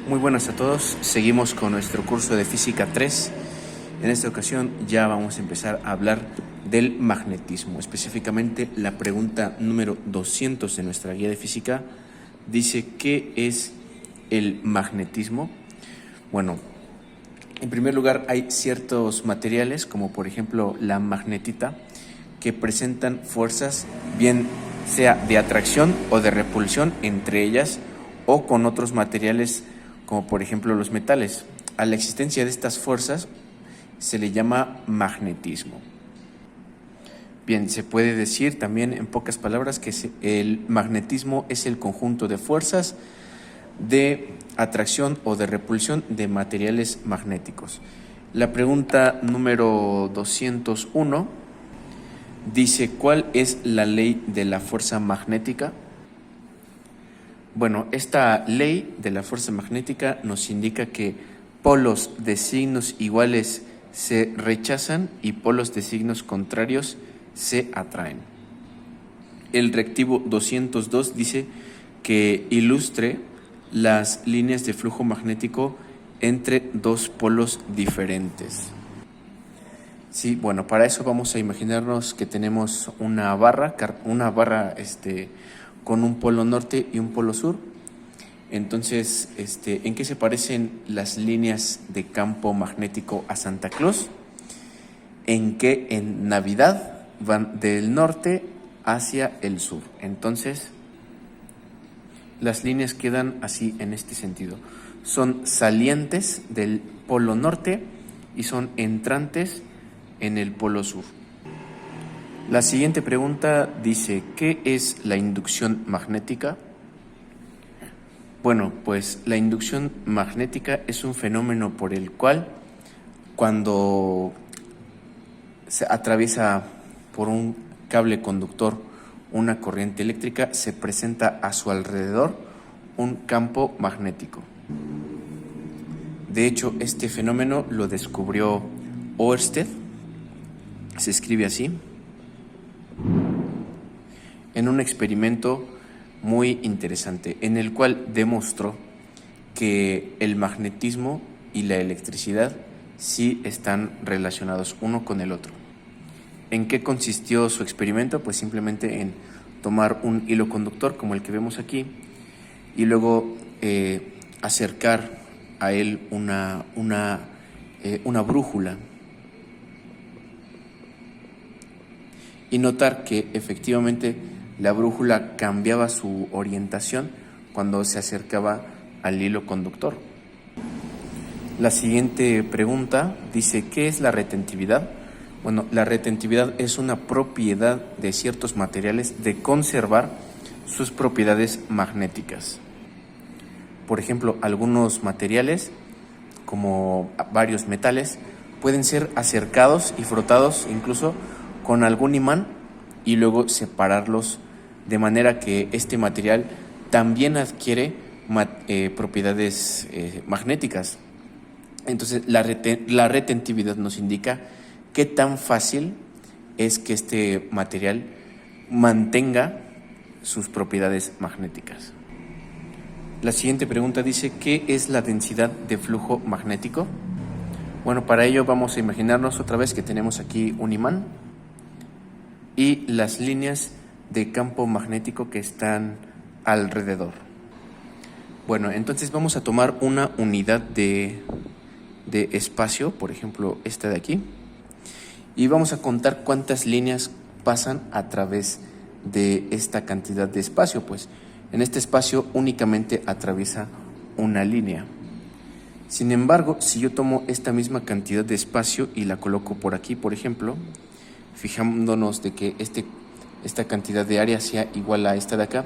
Muy buenas a todos, seguimos con nuestro curso de Física 3. En esta ocasión ya vamos a empezar a hablar del magnetismo. Específicamente la pregunta número 200 de nuestra guía de física dice: ¿qué es el magnetismo? Bueno, en primer lugar hay ciertos materiales, como por ejemplo la magnetita, que presentan fuerzas bien sea de atracción o de repulsión entre ellas o con otros materiales, como por ejemplo los metales. A la existencia de estas fuerzas se le llama magnetismo. Bien, se puede decir también en pocas palabras que el magnetismo es el conjunto de fuerzas de atracción o de repulsión de materiales magnéticos. La pregunta número 201 dice: ¿cuál es la ley de la fuerza magnética? Bueno, esta ley de la fuerza magnética nos indica que polos de signos iguales se rechazan y polos de signos contrarios se atraen. El reactivo 202 dice que ilustre las líneas de flujo magnético entre dos polos diferentes. Sí, bueno, para eso vamos a imaginarnos que tenemos una barra con un polo norte y un polo sur. Entonces, ¿en qué se parecen las líneas de campo magnético a Santa Claus? En que en Navidad van del norte hacia el sur. Entonces, las líneas quedan así en este sentido. Son salientes del polo norte y son entrantes en el polo sur. La siguiente pregunta dice: ¿qué es la inducción magnética? Bueno, pues la inducción magnética es un fenómeno por el cual, cuando se atraviesa por un cable conductor una corriente eléctrica, se presenta a su alrededor un campo magnético. De hecho, este fenómeno lo descubrió Ørsted, se escribe así, en un experimento muy interesante, en el cual demostró que el magnetismo y la electricidad sí están relacionados uno con el otro. ¿En qué consistió su experimento? Pues simplemente en tomar un hilo conductor como el que vemos aquí y luego acercar a él una brújula y notar que efectivamente la brújula cambiaba su orientación cuando se acercaba al hilo conductor. La siguiente pregunta dice: ¿qué es la retentividad? Bueno, la retentividad es una propiedad de ciertos materiales de conservar sus propiedades magnéticas. Por ejemplo, algunos materiales, como varios metales, pueden ser acercados y frotados incluso con algún imán y luego separarlos, de manera que este material también adquiere propiedades magnéticas. Entonces, la retentividad nos indica qué tan fácil es que este material mantenga sus propiedades magnéticas. La siguiente pregunta dice: ¿qué es la densidad de flujo magnético? Bueno, para ello vamos a imaginarnos otra vez que tenemos aquí un imán y las líneas de campo magnético que están alrededor. Bueno, entonces vamos a tomar una unidad de espacio, por ejemplo esta de aquí, y vamos a contar cuántas líneas pasan a través de esta cantidad de espacio. Pues en este espacio únicamente atraviesa una línea. Sin embargo, si yo tomo esta misma cantidad de espacio y la coloco por aquí, por ejemplo, fijándonos de que esta cantidad de área sea igual a esta de acá,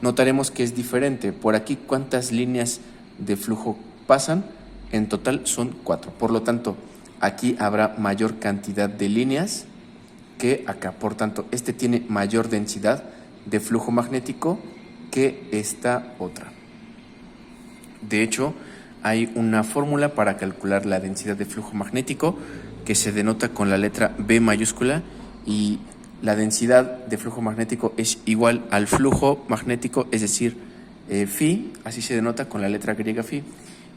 notaremos que es diferente. Por aquí, ¿cuántas líneas de flujo pasan? En total son 4. Por lo tanto, aquí habrá mayor cantidad de líneas que acá. Por tanto, este tiene mayor densidad de flujo magnético que esta otra. De hecho, hay una fórmula para calcular la densidad de flujo magnético que se denota con la letra B mayúscula, y la densidad de flujo magnético es igual al flujo magnético, es decir, phi, así se denota con la letra griega phi,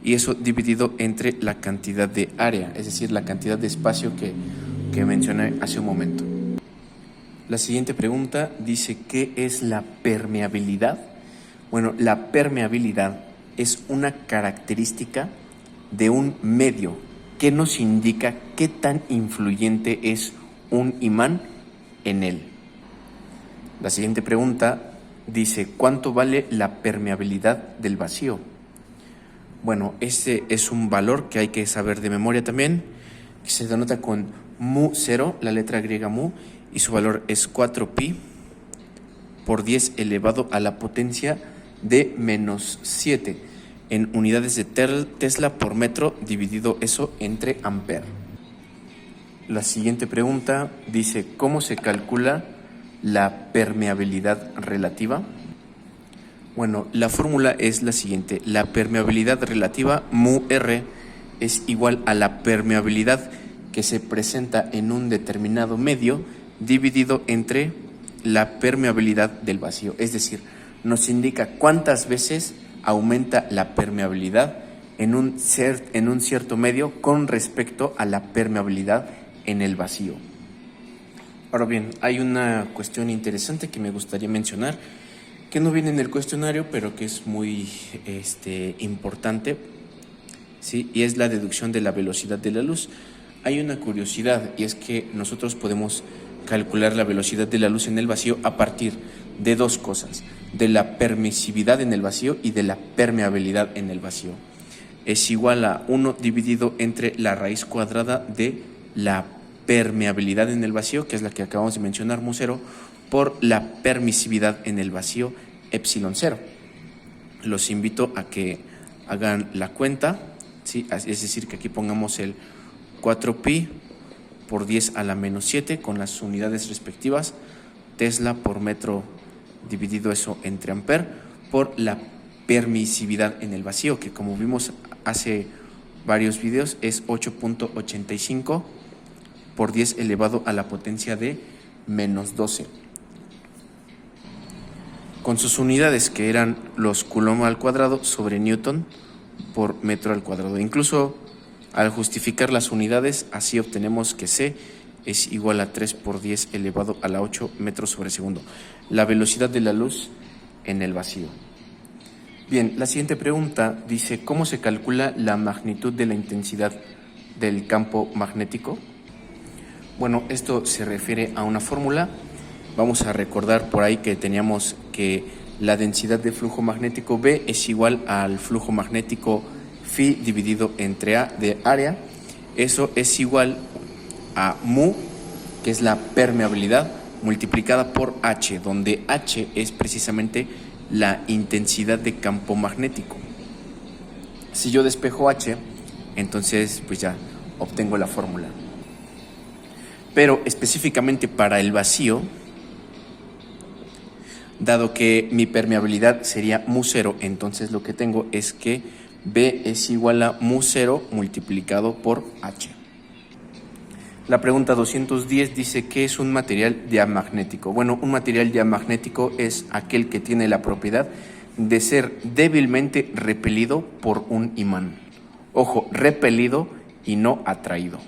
y eso dividido entre la cantidad de área, es decir, la cantidad de espacio que mencioné hace un momento. La siguiente pregunta dice, ¿qué es la permeabilidad? Bueno, la permeabilidad es una característica de un medio que nos indica qué tan influyente es un imán en él. La siguiente pregunta dice, ¿cuánto vale la permeabilidad del vacío? Bueno, este es un valor que hay que saber de memoria también, que se denota con mu0, la letra griega mu, y su valor es 4pi por 10 elevado a la potencia de menos 7 en unidades de Tesla por metro, dividido eso entre amper. La siguiente pregunta dice, ¿cómo se calcula la permeabilidad relativa? Bueno, la fórmula es la siguiente. La permeabilidad relativa, mu-r, es igual a la permeabilidad que se presenta en un determinado medio dividido entre la permeabilidad del vacío. Es decir, nos indica cuántas veces aumenta la permeabilidad en un cierto medio con respecto a la permeabilidad en el vacío. Ahora bien, hay una cuestión interesante que me gustaría mencionar, que no viene en el cuestionario, pero que es muy importante, ¿sí? Y es la deducción de la velocidad de la luz. Hay una curiosidad, y es que nosotros podemos calcular la velocidad de la luz en el vacío a partir de dos cosas, de la permisividad en el vacío y de la permeabilidad en el vacío. Es igual a 1 dividido entre la raíz cuadrada de la permeabilidad en el vacío, que es la que acabamos de mencionar, mu0, por la permisividad en el vacío, epsilon 0. Los invito a que hagan la cuenta, ¿sí? Es decir, que aquí pongamos el 4pi por 10 a la menos 7 con las unidades respectivas, Tesla por metro dividido eso entre amper, por la permisividad en el vacío, que como vimos hace varios videos es 8.85 por 10 elevado a la potencia de menos 12. Con sus unidades, que eran los Coulomb al cuadrado sobre Newton por metro al cuadrado. Incluso al justificar las unidades, así obtenemos que C es igual a 3 por 10 elevado a la 8 metros sobre segundo. La velocidad de la luz en el vacío. Bien, la siguiente pregunta dice, ¿cómo se calcula la magnitud de la intensidad del campo magnético? Bueno, esto se refiere a una fórmula. Vamos a recordar por ahí que teníamos que la densidad de flujo magnético B es igual al flujo magnético phi dividido entre A de área. Eso es igual a mu, que es la permeabilidad, multiplicada por H, donde H es precisamente la intensidad de campo magnético. Si yo despejo H, entonces pues ya obtengo la fórmula. Pero específicamente para el vacío, dado que mi permeabilidad sería mu0, entonces lo que tengo es que B es igual a mu0 multiplicado por H. La pregunta 210 dice, ¿qué es un material diamagnético? Bueno, un material diamagnético es aquel que tiene la propiedad de ser débilmente repelido por un imán. Ojo, repelido y no atraído.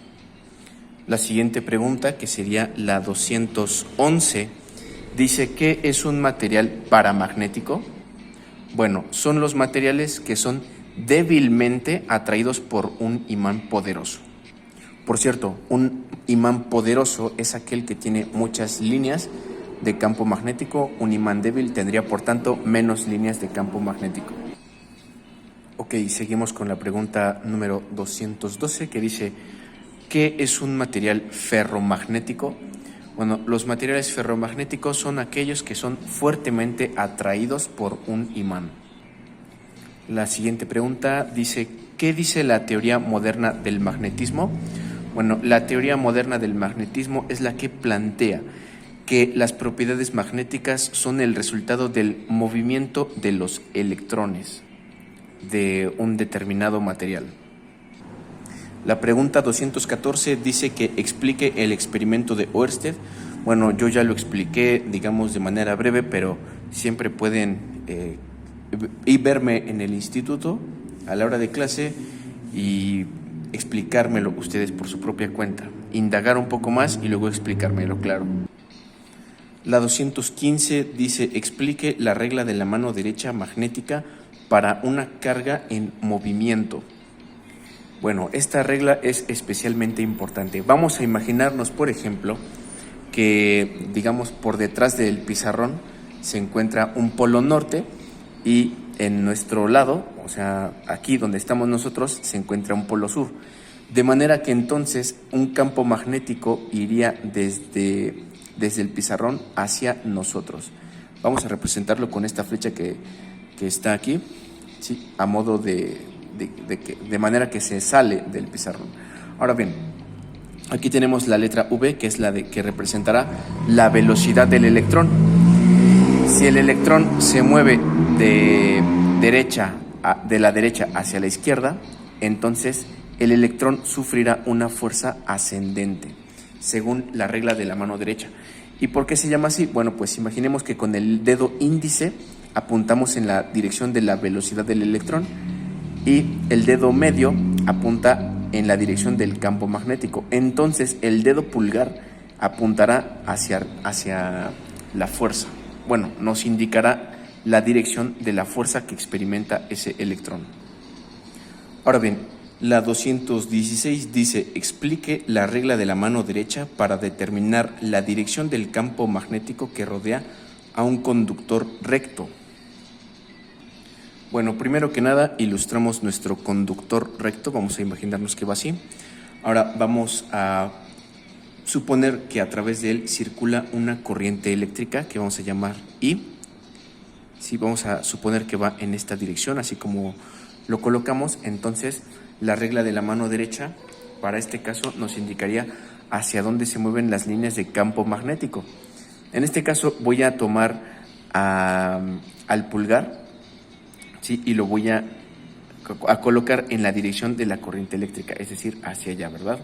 La siguiente pregunta, que sería la 211, dice, ¿qué es un material paramagnético? Bueno, son los materiales que son débilmente atraídos por un imán poderoso. Por cierto, un imán poderoso es aquel que tiene muchas líneas de campo magnético. Un imán débil tendría, por tanto, menos líneas de campo magnético. Ok, seguimos con la pregunta número 212, que dice, ¿qué es un material ferromagnético? Bueno, los materiales ferromagnéticos son aquellos que son fuertemente atraídos por un imán. La siguiente pregunta dice, ¿qué dice la teoría moderna del magnetismo? Bueno, la teoría moderna del magnetismo es la que plantea que las propiedades magnéticas son el resultado del movimiento de los electrones de un determinado material. La pregunta 214 dice que explique el experimento de Ørsted. Bueno, yo ya lo expliqué, digamos, de manera breve, pero siempre pueden y verme en el instituto a la hora de clase y explicármelo ustedes por su propia cuenta, indagar un poco más y luego explicármelo claro. La 215 dice, explique la regla de la mano derecha magnética para una carga en movimiento. Bueno, esta regla es especialmente importante. Vamos a imaginarnos, por ejemplo, que, digamos, por detrás del pizarrón se encuentra un polo norte y en nuestro lado, o sea, aquí donde estamos nosotros, se encuentra un polo sur. De manera que entonces un campo magnético iría desde el pizarrón hacia nosotros. Vamos a representarlo con esta flecha que está aquí, ¿sí? A modo de manera que se sale del pizarrón. Ahora bien, aquí tenemos la letra V, que es la que representará la velocidad del electrón. Si el electrón se mueve de la derecha hacia la izquierda, entonces el electrón sufrirá una fuerza ascendente, según la regla de la mano derecha. ¿Y por qué se llama así? Bueno, pues imaginemos que con el dedo índice apuntamos en la dirección de la velocidad del electrón y el dedo medio apunta en la dirección del campo magnético. Entonces el dedo pulgar apuntará hacia la fuerza. Bueno, nos indicará la dirección de la fuerza que experimenta ese electrón. Ahora bien, la 216 dice, explique la regla de la mano derecha para determinar la dirección del campo magnético que rodea a un conductor recto. Bueno, primero que nada ilustramos nuestro conductor recto, vamos a imaginarnos que va así. Ahora vamos a suponer que a través de él circula una corriente eléctrica que vamos a llamar I. Sí, vamos a suponer que va en esta dirección, así como lo colocamos, entonces la regla de la mano derecha para este caso nos indicaría hacia dónde se mueven las líneas de campo magnético. En este caso voy a tomar al pulgar, ¿sí? Y lo voy a colocar en la dirección de la corriente eléctrica, es decir, hacia allá, ¿verdad?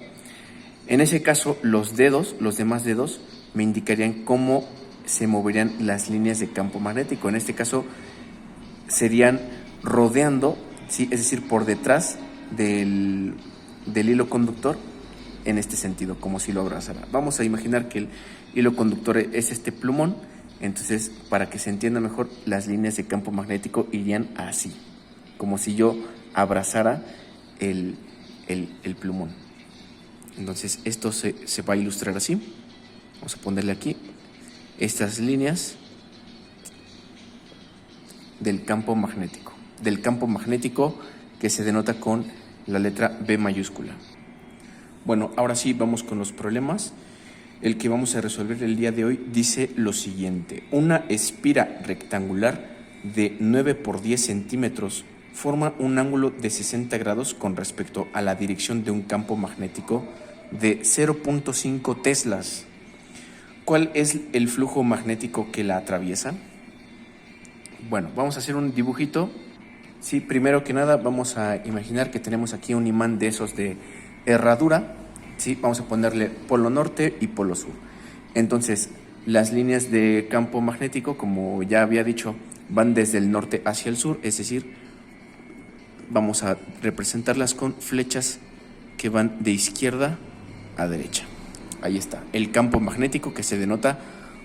En ese caso, los demás dedos, me indicarían cómo se moverían las líneas de campo magnético. En este caso, serían rodeando, ¿sí? Es decir, por detrás del hilo conductor, en este sentido, como si lo abrazara. Vamos a imaginar que el hilo conductor es este plumón, entonces, para que se entienda mejor, las líneas de campo magnético irían así, como si yo abrazara el plumón. Entonces, esto se va a ilustrar así. Vamos a ponerle aquí estas líneas del campo magnético que se denota con la letra B mayúscula. Bueno, ahora sí vamos con los problemas. El que vamos a resolver el día de hoy dice lo siguiente: una espira rectangular de 9 por 10 centímetros forma un ángulo de 60 grados con respecto a la dirección de un campo magnético de 0.5 teslas. ¿Cuál es el flujo magnético que la atraviesa? Bueno, vamos a hacer un dibujito. Sí, primero que nada vamos a imaginar que tenemos aquí un imán de esos de herradura. Sí, vamos a ponerle polo norte y polo sur. Entonces, las líneas de campo magnético, como ya había dicho, van desde el norte hacia el sur, es decir, vamos a representarlas con flechas que van de izquierda a derecha. Ahí está, el campo magnético que se denota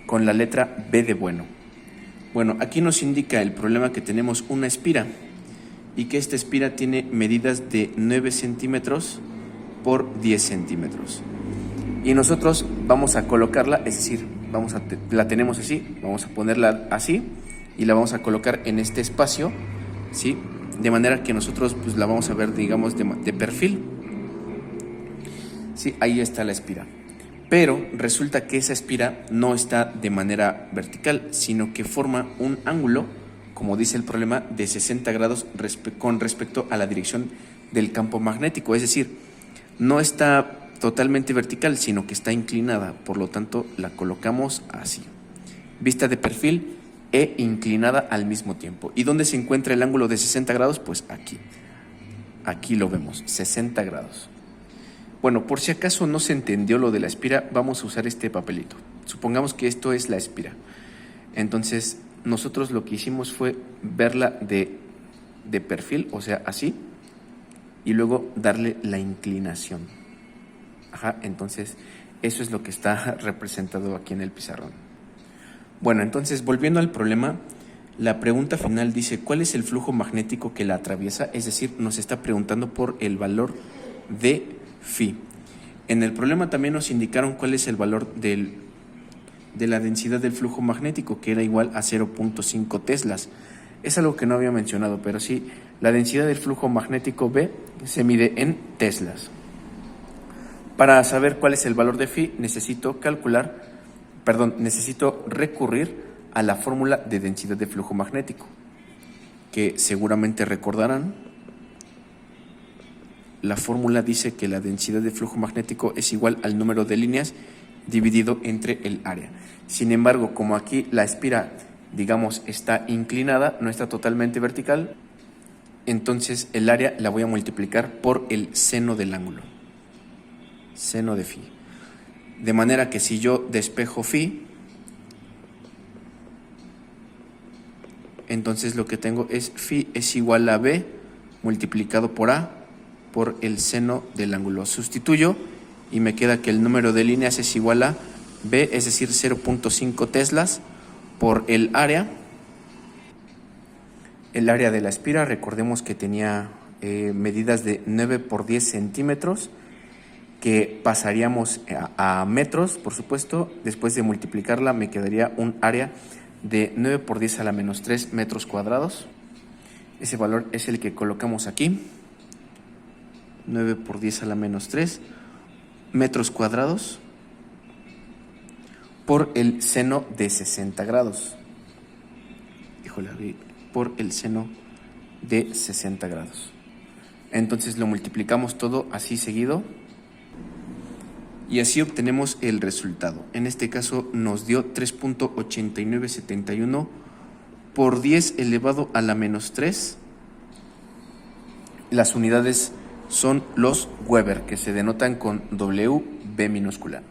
con la letra B de bueno. Bueno, aquí nos indica el problema que tenemos una espira y que esta espira tiene medidas de 9 centímetros por 10 centímetros. Y nosotros vamos a colocarla, es decir, la tenemos así, vamos a ponerla así y la vamos a colocar en este espacio, ¿sí? De manera que nosotros pues la vamos a ver, digamos, de perfil. Sí, ahí está la espira. Pero resulta que esa espira no está de manera vertical, sino que forma un ángulo, como dice el problema, de 60 grados con respecto a la dirección del campo magnético. Es decir, no está totalmente vertical, sino que está inclinada. Por lo tanto, la colocamos así. Vista de perfil e inclinada al mismo tiempo. ¿Y dónde se encuentra el ángulo de 60 grados? Pues aquí. Aquí lo vemos, 60 grados. Bueno, por si acaso no se entendió lo de la espira, vamos a usar este papelito. Supongamos que esto es la espira. Entonces, nosotros lo que hicimos fue verla de perfil, o sea, así, y luego darle la inclinación. Entonces eso es lo que está representado aquí en el pizarrón. Bueno, entonces volviendo al problema, la pregunta final dice, ¿cuál es el flujo magnético que la atraviesa? Es decir, nos está preguntando por el valor de phi. En el problema también nos indicaron cuál es el valor de la densidad del flujo magnético, que era igual a 0.5 teslas. Es algo que no había mencionado, pero sí, la densidad del flujo magnético B se mide en teslas. Para saber cuál es el valor de phi, necesito recurrir a la fórmula de densidad de flujo magnético, que seguramente recordarán. La fórmula dice que la densidad de flujo magnético es igual al número de líneas dividido entre el área. Sin embargo, como aquí la espira, digamos, está inclinada, no está totalmente vertical, entonces el área la voy a multiplicar por el seno del ángulo, seno de phi. De manera que si yo despejo phi, entonces lo que tengo es phi es igual a b multiplicado por a por el seno del ángulo. Sustituyo y me queda que el número de líneas es igual a b, es decir, 0.5 teslas por el área. El área de la espira, recordemos que tenía medidas de 9 por 10 centímetros, que pasaríamos a metros, por supuesto. Después de multiplicarla me quedaría un área de 9 por 10 a la menos 3 metros cuadrados. Ese valor es el que colocamos aquí, 9 por 10 a la menos 3 metros cuadrados por el seno de 60 grados. Por el seno de 60 grados. Entonces lo multiplicamos todo así seguido y así obtenemos el resultado. En este caso nos dio 3.8971 por 10 elevado a la menos 3. Las unidades son los Weber, que se denotan con WB minúscula.